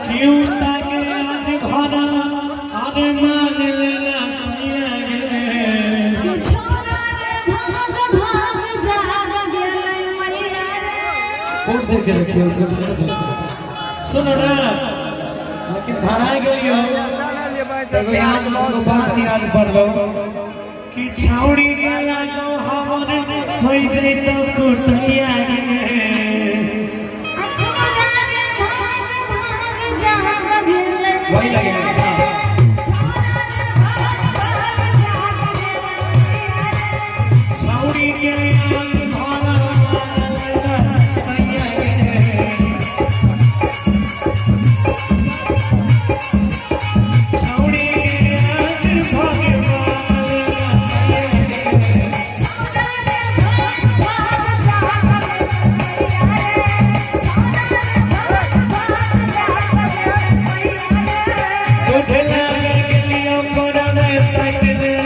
क्यों सागे आज भरा अरे मान लेना सैया गे छोरा रे भाग भाग जाग गेलै मैया और देख रखियो सुनो ना लेकिन धरा गेलियो एगो याद एगो बात याद पड़लो कि छाउड़ी गेला गो हमर होई जइतो कुटैया गे छोरा रे भाग भाग जाग गेलै वही लगे छाउड़ी के आज भरा सैया गे छाउड़ी के आज भगवान सैया गे छोरा रे भाग भाग जाग गेलै छोरा रे भाग भाग जाग गेलै उठला गेलियो कोरोना साइड ने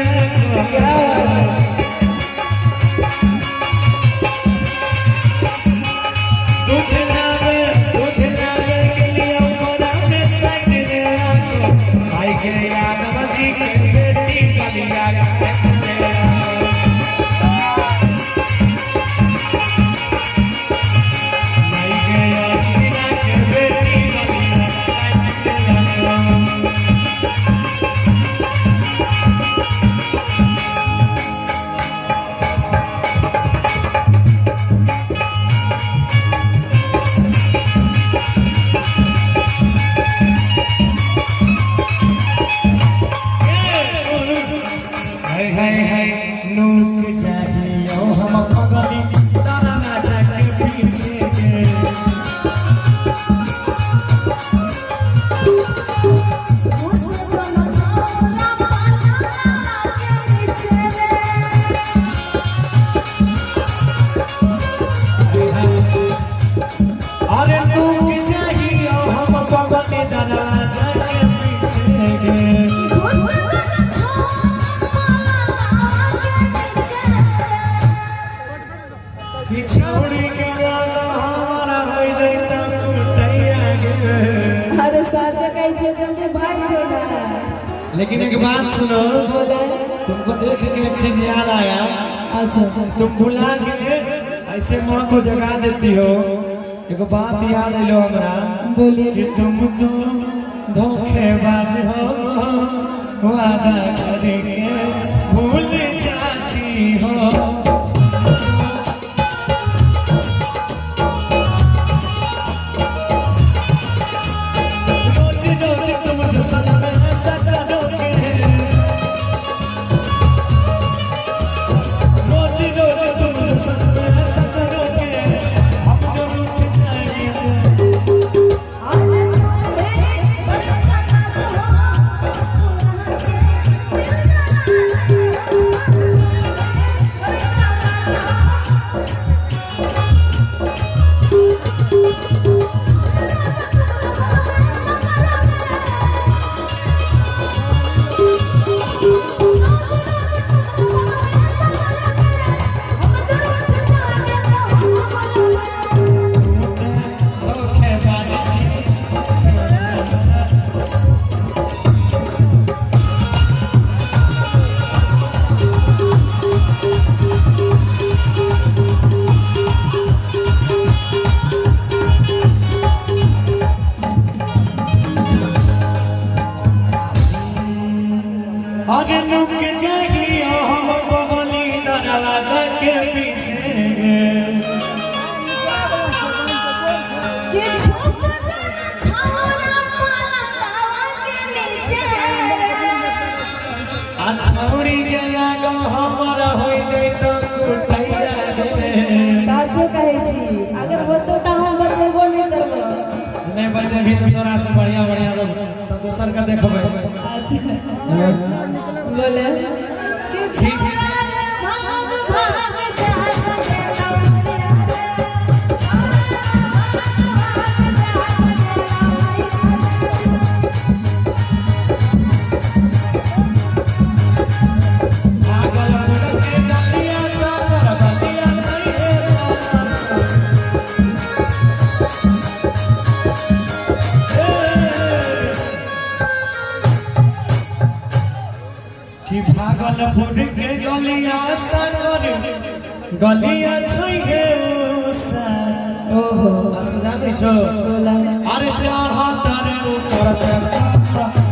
नूक चाहिए हम पगली तारा राजा के पीछे के उस जन छोरा पाला के नीचे रे अरे नूक चाहिए हम पगली तारा राजा के पीछे के छौड़ी के लाला हमारा हो जइता कुटैया गे अरे सच कहै छे जल्दी भाग जो ना लेकिन एक बात सुनो बोले तुमको देख के एक चीज याद आया अच्छा तुम बुला के ऐसे माँ को जगा देती हो एक बात याद आइलो हमरा बोलिए कि तुम तो धोखेबाज हो वादा करके भूल जाती हो अरे लुक जाइए हम बगली दरवाजा के पीछे ये छुप जाना छोरा पाला के नीचे आ छौड़ी के लागो हमरा हो जइतो कुटैया गे सच कहै छी अगर होतो त हम बचेबो नहीं करबै नहीं बचे भी तो तोरा से बढ़िया बढ़िया तब दोसर का देखबै अच्छा बोले कि छोरा रे भाग भाग जाग गेलै मैया रे छोरा रे भाग भाग जाग गेलै मैया रे पागल मुड़ के डालिया सागर बलिया चाहिए ए भागलपुर के गलिया सागर गलिया छैगे ओहो असुदा नहीं छो अरे चढ़ा तारे ऊपर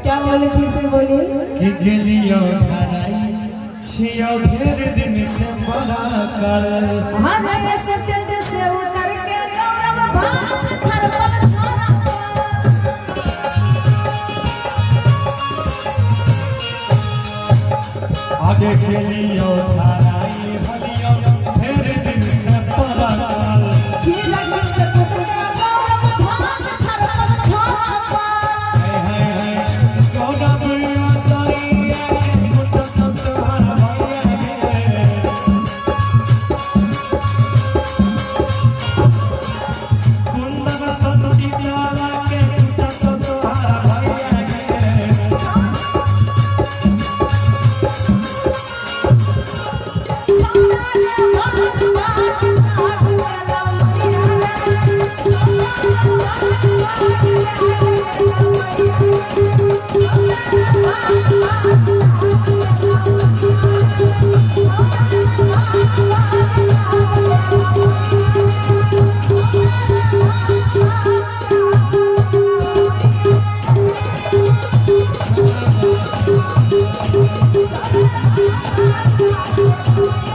क्या बोले फिर से बोलिए कि गेलियो धराई छियो ढेर दिन से बड़ा कर हाँ नए स्टेज से उतर के गौरव भाग छरपल छाना आगे गेलियो धराई हलियो ढेर दिन से बड़ा कर ये लगे से उतर के गौरव भाग छरपल छाना Thank you.